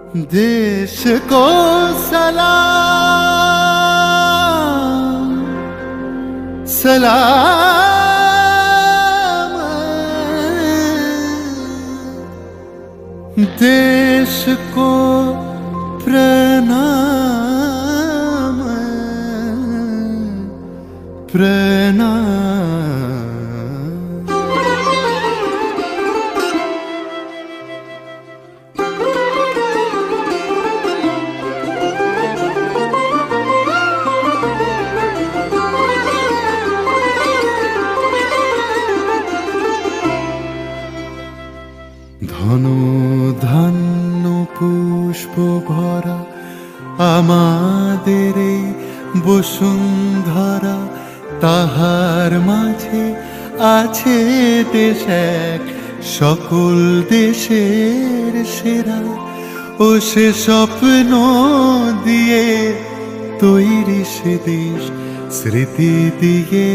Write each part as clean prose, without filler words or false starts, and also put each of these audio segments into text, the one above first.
देश को सलाम सलाम, देश को प्रणाम प्रणाम। ধন ধান্য পুষ্প ভরা আমাদের এই বসুন্ধরা, তাহার মাঝে আছে দেশ এক সকল দেশের সেরা। ও সে স্বপ্ন দিয়ে তৈরি সে দেশ স্মৃতি দিয়ে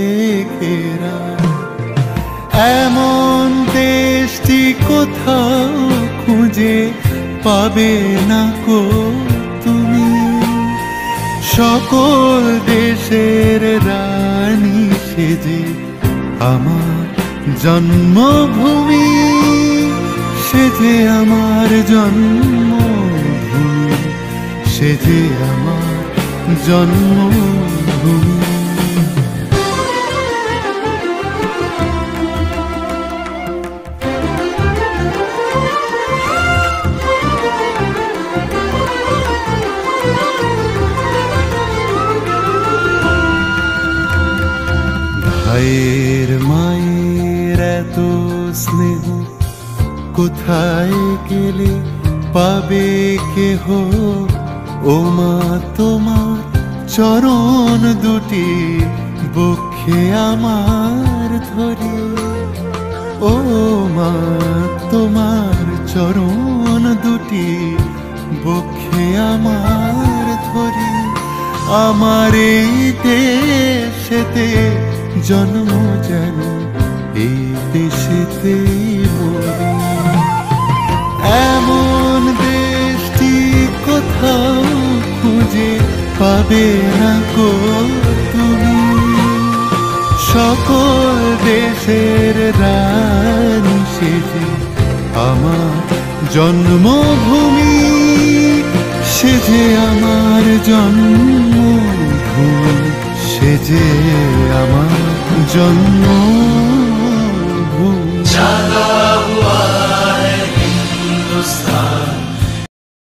ঘেরা। এমন দেশটি কোথাও খুঁজে পাবে না কো তুমি, সকল দেশের রানী সেজে আমার জন্মভূমি, সেজে আমার জন্মভূমি, সেজে আমার জন্মভূমি। ভাইয়ের মায়ের এত স্নেহ কোথায় গেলে পাবে কেহ, ও মা তোমার চরণ দুটি বক্ষে আমার ধরে। ও মা তোমার চরণ দুটি বক্ষে আমার ধরে। আমার এই দেশেতে জন্ম যেন এই দেশেতে মরি। এমন দেশটি কোথাও খুঁজে পাবে না গো তুমি, সকল দেশের রানী সেজে আমার জন্মভূমি, সেজে আমার জন্মভূমি, সেজে আমার জন্ম।